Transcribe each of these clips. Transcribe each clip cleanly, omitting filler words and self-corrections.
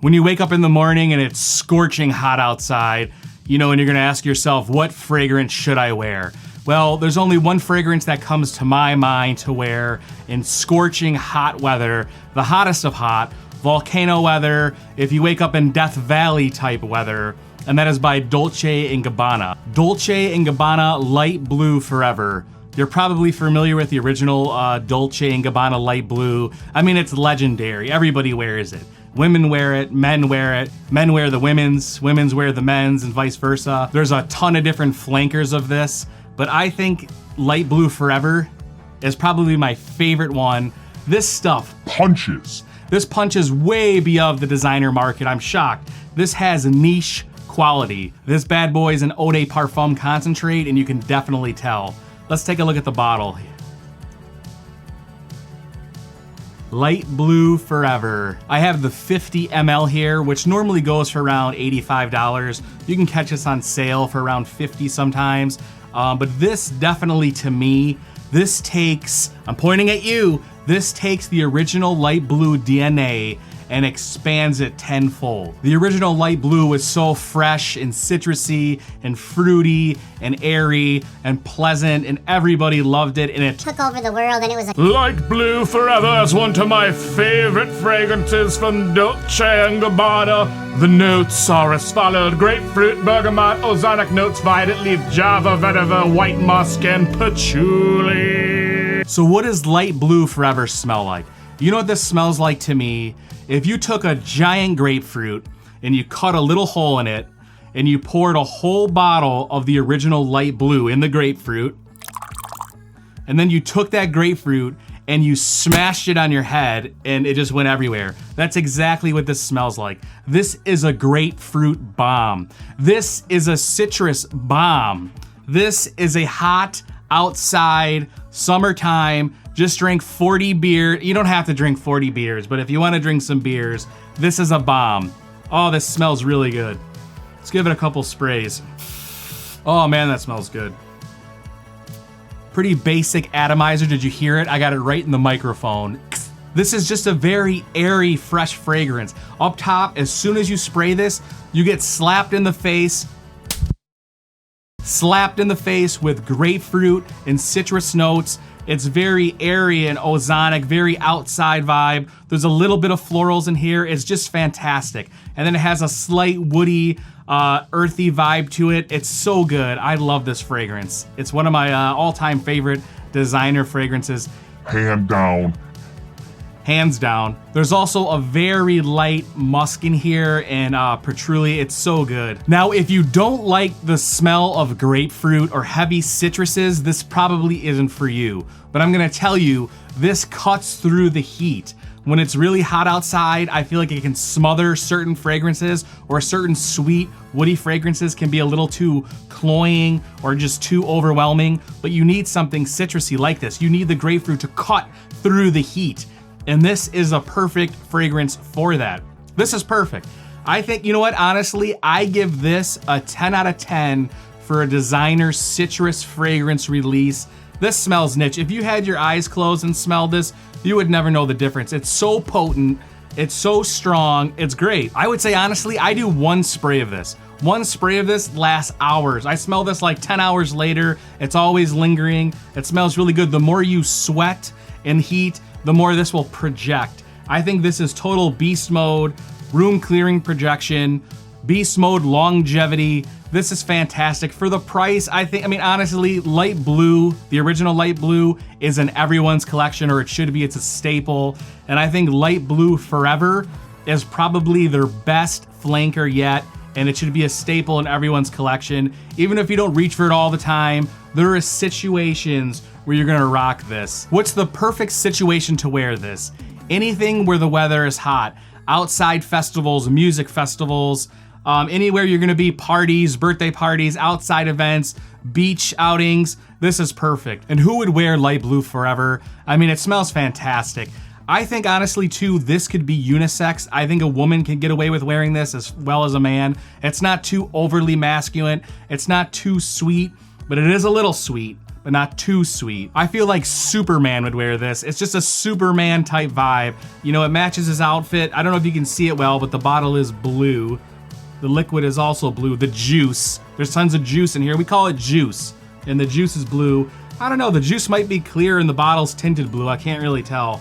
When you wake up in the morning and it's scorching hot outside, you know, and you're gonna ask yourself, what fragrance should I wear? Well, there's only one fragrance that comes to my mind to wear in scorching hot weather, the hottest of hot, volcano weather, if you wake up in Death Valley type weather, and that is by Dolce and Gabanna. Dolce and Gabanna Light Blue Forever. You're probably familiar with the original Dolce and Gabanna Light Blue. I mean, it's legendary. Everybody wears it. Women wear it, men wear it, men wear the women's wear the men's, and vice versa. There's a ton of different flankers of this, but I think Light Blue Forever is probably my favorite one. This stuff punches. This punches way beyond the designer market. I'm shocked. This has niche quality. This bad boy is an eau de parfum concentrate, and you can definitely tell. Let's take a look at the bottle. Light Blue Forever. I have the 50 ml here, which normally goes for around $85. You can catch this on sale for around $50 sometimes. But this definitely, to me, this takes, I'm pointing at you, this takes the original Light Blue DNA and expands it tenfold. The original Light Blue was so fresh and citrusy and fruity and airy and pleasant, and everybody loved it, and it took over the world, and it was Light Blue Forever is one of my favorite fragrances from Dolce and Gabbana. The notes are as followed: grapefruit, bergamot, ozonic notes, violet leaf, java, vetiver, white musk, and patchouli. So what does Light Blue Forever smell like? You know what this smells like to me? If you took a giant grapefruit and you cut a little hole in it and you poured a whole bottle of the original Light Blue in the grapefruit, and then you took that grapefruit and you smashed it on your head and it just went everywhere. That's exactly what this smells like. This is a grapefruit bomb. This is a citrus bomb. This is a hot outside summertime, just drink 40 beer. You don't have to drink 40 beers, but if you want to drink some beers, this is a bomb. Oh, this smells really good. Let's give it a couple sprays. Oh man, that smells good. Pretty basic atomizer. Did you hear it? I got it right in the microphone. This is just a very airy, fresh fragrance. Up top, as soon as you spray this, you get slapped in the face with grapefruit and citrus notes. It's very airy and ozonic, very outside vibe. There's a little bit of florals in here. It's just fantastic. And then it has a slight woody, earthy vibe to it. It's so good. I love this fragrance. It's one of my all-time favorite designer fragrances. Hands down. There's also a very light musk in here and patchouli. It's so good. Now, if you don't like the smell of grapefruit or heavy citruses, this probably isn't for you. But I'm gonna tell you, this cuts through the heat. When it's really hot outside, I feel like it can smother certain fragrances, or certain sweet, woody fragrances can be a little too cloying or just too overwhelming, but you need something citrusy like this. You need the grapefruit to cut through the heat. And this is a perfect fragrance for that. This is perfect. I think, you know what, honestly, I give this a 10 out of 10 for a designer citrus fragrance release. This smells niche. If you had your eyes closed and smelled this, you would never know the difference. It's so potent, it's so strong, it's great. I would say, honestly, I do one spray of this. One spray of this lasts hours. I smell this like 10 hours later. It's always lingering. It smells really good. The more you sweat and heat, the more this will project. I think this is total beast mode, room clearing projection, beast mode longevity. This is fantastic. For the price, I mean, honestly, Light Blue, the original Light Blue, is in everyone's collection, or it should be. It's a staple. And I think Light Blue Forever is probably their best flanker yet, and it should be a staple in everyone's collection. Even if you don't reach for it all the time, there are situations where you're gonna rock this. What's the perfect situation to wear this? Anything where the weather is hot. Outside festivals, music festivals, anywhere you're gonna be, parties, birthday parties, outside events, beach outings, this is perfect. And who would wear Light Blue Forever? I mean, it smells fantastic. I think honestly too, this could be unisex. I think a woman can get away with wearing this as well as a man. It's not too overly masculine. It's not too sweet, but it is a little sweet. but not too sweet. I feel like Superman would wear this. It's just a Superman type vibe. You know, it matches his outfit. I don't know if you can see it well, but the bottle is blue. The liquid is also blue. The juice, there's tons of juice in here. We call it juice, and the juice is blue. I don't know, the juice might be clear and the bottle's tinted blue. I can't really tell,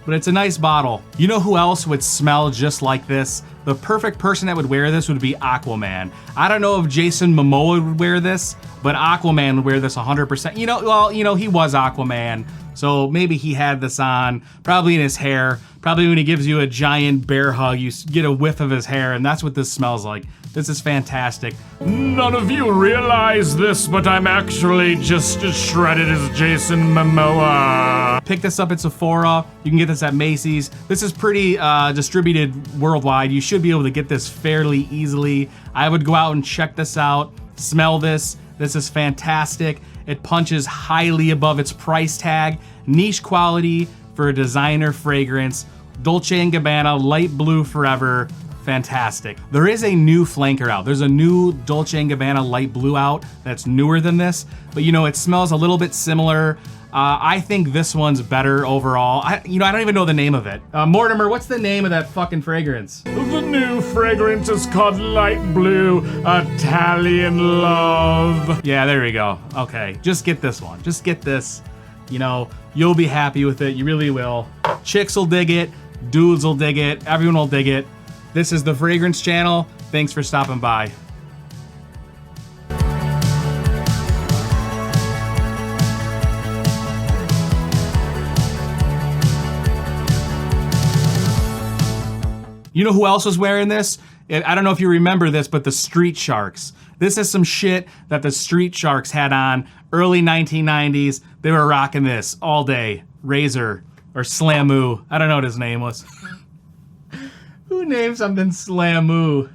but it's a nice bottle. You know who else would smell just like this? The perfect person that would wear this would be Aquaman. I don't know if Jason Momoa would wear this, but Aquaman would wear this 100%. You know, well, you know, he was Aquaman, so maybe he had this on, probably in his hair. Probably when he gives you a giant bear hug, you get a whiff of his hair, and that's what this smells like. This is fantastic. None of you realize this, but I'm actually just as shredded as Jason Momoa. Pick this up at Sephora. You can get this at Macy's. This is pretty distributed worldwide. You should be able to get this fairly easily. I would go out and check this out. Smell this. This is fantastic. It punches highly above its price tag. Niche quality for a designer fragrance. Dolce and Gabbana, light blue forever. Fantastic. There is a new flanker out. There's a new Dolce and Gabbana light blue out that's newer than this, but you know, it smells a little bit similar. I think this one's better overall. I don't even know the name of it. Mortimer, what's the name of that fucking fragrance? The new fragrance is called Light Blue Italian Love. Yeah, there we go. Okay, just get this one. Just get this. You know, you'll be happy with it. You really will. Chicks will dig it. Dudes will dig it. Everyone will dig it. This is the Fragrance Channel. Thanks for stopping by. You know who else was wearing this? I don't know if you remember this, but the Street Sharks. This is some shit that the Street Sharks had on early 1990s. They were rocking this all day. Razor or Slamoo. I don't know what his name was. Who named something Slamoo?